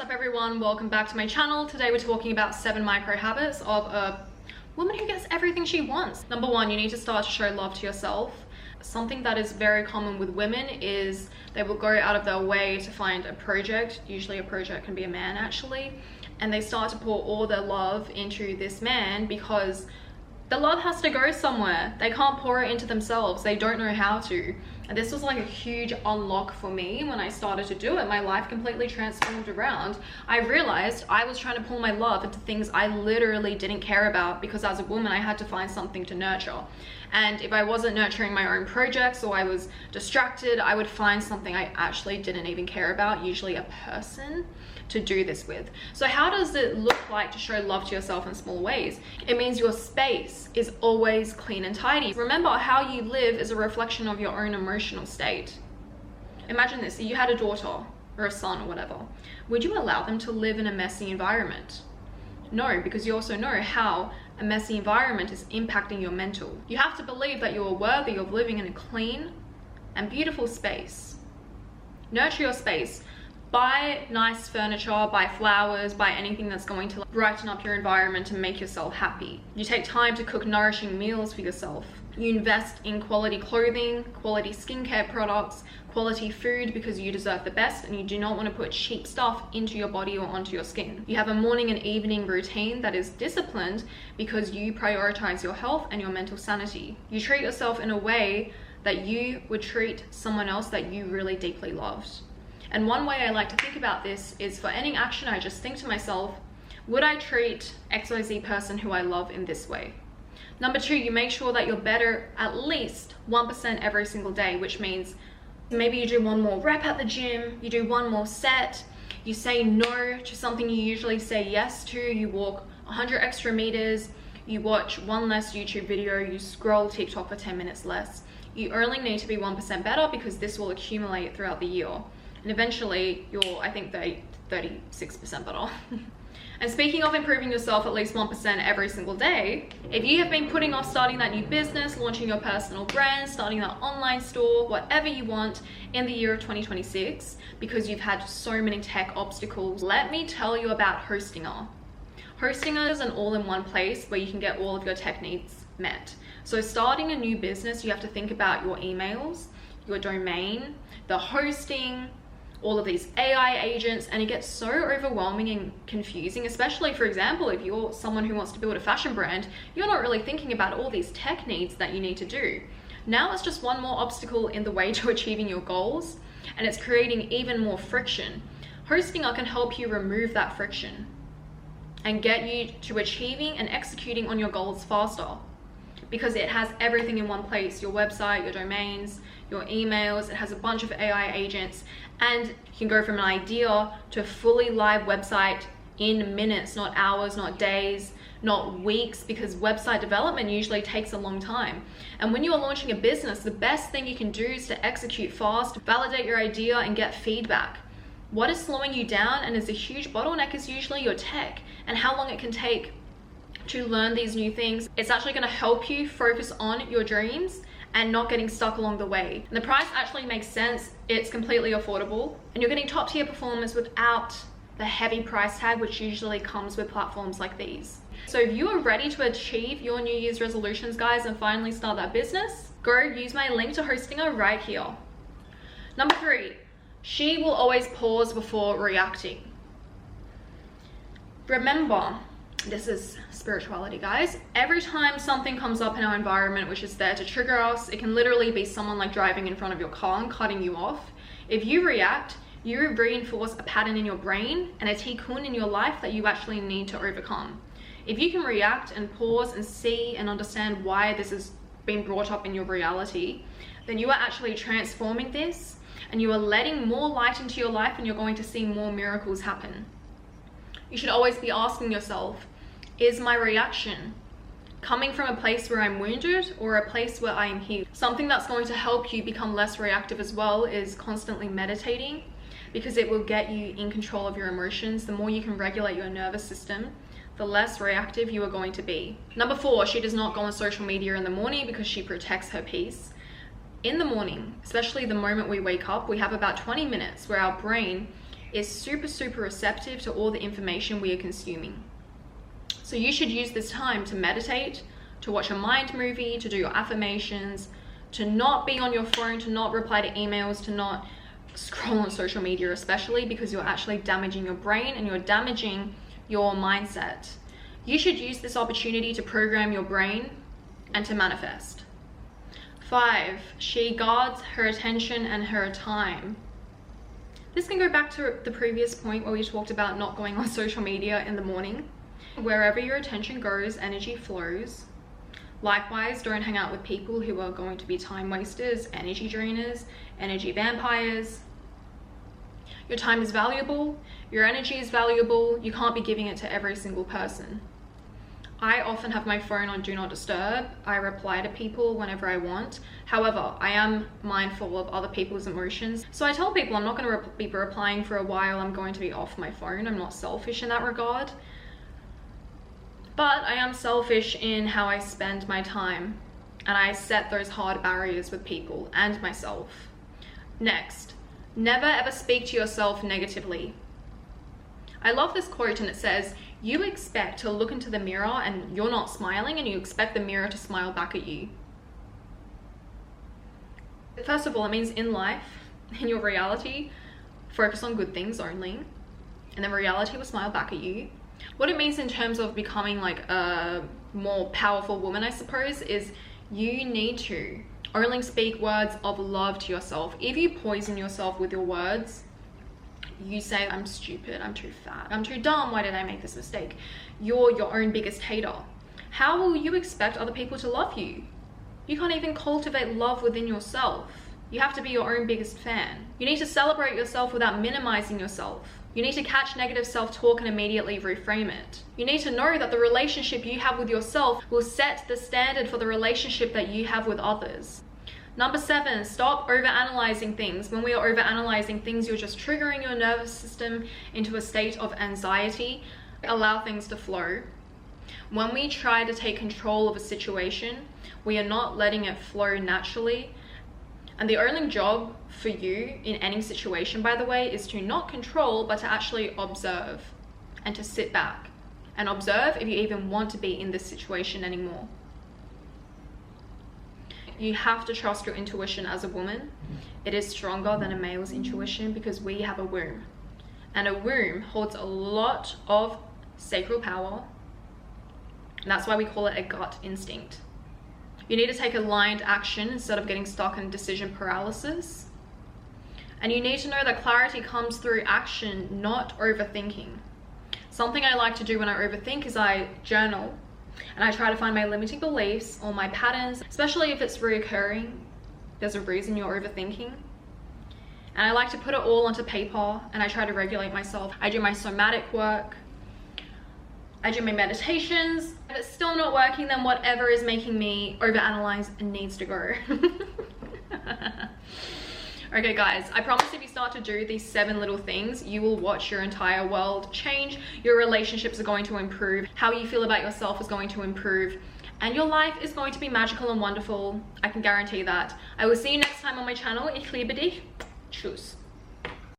up everyone, welcome back to my channel. Today we're talking about 7 micro habits of a woman who gets everything she wants. Number 1, you need to start to show love to yourself. Something that is very common with women is they will go out of their way to find a project. Usually a project can be a man actually, and they start to pour all their love into this man because the love has to go somewhere. They can't pour it into themselves. They don't know how to. And this was like a huge unlock for me when I started to do it. My life completely transformed around. I realized I was trying to pour my love into things I literally didn't care about because as a woman, I had to find something to nurture. And if I wasn't nurturing my own projects or I was distracted, I would find something I actually didn't even care about, usually a person, to do this with. So how does it look like to show love to yourself in small ways? It means your space is always clean and tidy. Remember, how you live is a reflection of your own emotional state. Imagine this, if you had a daughter or a son or whatever, would you allow them to live in a messy environment? No, because you also know how a messy environment is impacting your mental. You have to believe that you are worthy of living in a clean and beautiful space. Nurture your space. Buy nice furniture, buy flowers, buy anything that's going to brighten up your environment and make yourself happy. You take time to cook nourishing meals for yourself. You invest in quality clothing, quality skincare products, quality food because you deserve the best and you do not want to put cheap stuff into your body or onto your skin. You have a morning and evening routine that is disciplined because you prioritize your health and your mental sanity. You treat yourself in a way that you would treat someone else that you really deeply loved. And one way I like to think about this is for any action, I just think to myself, would I treat XYZ person who I love in this way? Number 2, you make sure that you're better at least 1% every single day, which means maybe you do one more rep at the gym, you do one more set, you say no to something you usually say yes to, you walk 100 extra meters, you watch one less YouTube video, you scroll TikTok for 10 minutes less. You only need to be 1% better because this will accumulate throughout the year. And eventually you're, I think, 36% better. And speaking of improving yourself at least 1% every single day, if you have been putting off starting that new business, launching your personal brand, starting that online store, whatever you want in the year of 2026, because you've had so many tech obstacles, let me tell you about Hostinger. Hostinger is an all-in-one place where you can get all of your tech needs met. So starting a new business, you have to think about your emails, your domain, the hosting, all of these AI agents, and it gets so overwhelming and confusing, especially, for example, if you're someone who wants to build a fashion brand, you're not really thinking about all these tech needs that you need to do. Now it's just one more obstacle in the way to achieving your goals, and it's creating even more friction. Hostinger can help you remove that friction and get you to achieving and executing on your goals faster, because it has everything in one place: your website, your domains, your emails. It has a bunch of AI agents, and you can go from an idea to a fully live website in minutes, not hours, not days, not weeks, because website development usually takes a long time. And when you are launching a business, the best thing you can do is to execute fast, validate your idea, and get feedback. What is slowing you down and is a huge bottleneck is usually your tech and how long it can take to learn these new things. It's actually going to help you focus on your dreams and not getting stuck along the way. And the price actually makes sense. It's completely affordable and you're getting top tier performance without the heavy price tag, which usually comes with platforms like these. So if you are ready to achieve your New Year's resolutions, guys, and finally start that business, go use my link to Hostinger right here. Number 3, she will always pause before reacting. Remember, this is spirituality, guys. Every time something comes up in our environment which is there to trigger us, it can literally be someone like driving in front of your car and cutting you off. If you react, you reinforce a pattern in your brain and a tikkun in your life that you actually need to overcome. If you can react and pause and see and understand why this has been brought up in your reality, then you are actually transforming this and you are letting more light into your life and you're going to see more miracles happen. You should always be asking yourself, is my reaction coming from a place where I'm wounded or a place where I am healed? Something that's going to help you become less reactive as well is constantly meditating, because it will get you in control of your emotions. The more you can regulate your nervous system, the less reactive you are going to be. Number 4, she does not go on social media in the morning because she protects her peace. In the morning, especially the moment we wake up, we have about 20 minutes where our brain is super receptive to all the information we are consuming. So you should use this time to meditate, to watch a mind movie, to do your affirmations, to not be on your phone, to not reply to emails, to not scroll on social media, especially because you're actually damaging your brain and you're damaging your mindset. You should use this opportunity to program your brain and to manifest. 5, she guards her attention and her time. This can go back to the previous point where we talked about not going on social media in the morning. Wherever your attention goes, energy flows. Likewise, don't hang out with people who are going to be time wasters, energy drainers, energy vampires. Your time is valuable, your energy is valuable, you can't be giving it to every single person. I often have my phone on do not disturb. I reply to people whenever I want. However, I am mindful of other people's emotions. So I tell people I'm not going to be replying for a while. I'm going to be off my phone. I'm not selfish in that regard. But I am selfish in how I spend my time. And I set those hard barriers with people and myself. Next, never ever speak to yourself negatively. I love this quote, and it says, you expect to look into the mirror and you're not smiling, and you expect the mirror to smile back at you. First of all, it means in life, in your reality, focus on good things only, and then reality will smile back at you. What it means in terms of becoming like a more powerful woman, I suppose, is you need to only speak words of love to yourself. If you poison yourself with your words, you say, I'm stupid, I'm too fat, I'm too dumb, why did I make this mistake? You're your own biggest hater. How will you expect other people to love you? You can't even cultivate love within yourself. You have to be your own biggest fan. You need to celebrate yourself without minimizing yourself. You need to catch negative self-talk and immediately reframe it. You need to know that the relationship you have with yourself will set the standard for the relationship that you have with others. Number 7, stop overanalyzing things. When we are overanalyzing things, you're just triggering your nervous system into a state of anxiety. Allow things to flow. When we try to take control of a situation, we are not letting it flow naturally. And the only job for you in any situation, by the way, is to not control, but to actually observe and to sit back and observe if you even want to be in this situation anymore. You have to trust your intuition as a woman. It is stronger than a male's intuition because we have a womb. And a womb holds a lot of sacral power. And that's why we call it a gut instinct. You need to take aligned action instead of getting stuck in decision paralysis. And you need to know that clarity comes through action, not overthinking. Something I like to do when I overthink is I journal. And I try to find my limiting beliefs or my patterns, especially if it's reoccurring. There's a reason you're overthinking. And I like to put it all onto paper, and I try to regulate myself. I do my somatic work. I do my meditations. If it's still not working, then whatever is making me overanalyze needs to go. Okay guys, I promise if you start to do these 7 little things, you will watch your entire world change. Your relationships are going to improve. How you feel about yourself is going to improve. And your life is going to be magical and wonderful. I can guarantee that. I will see you next time on my channel. Ich liebe dich. Tschüss.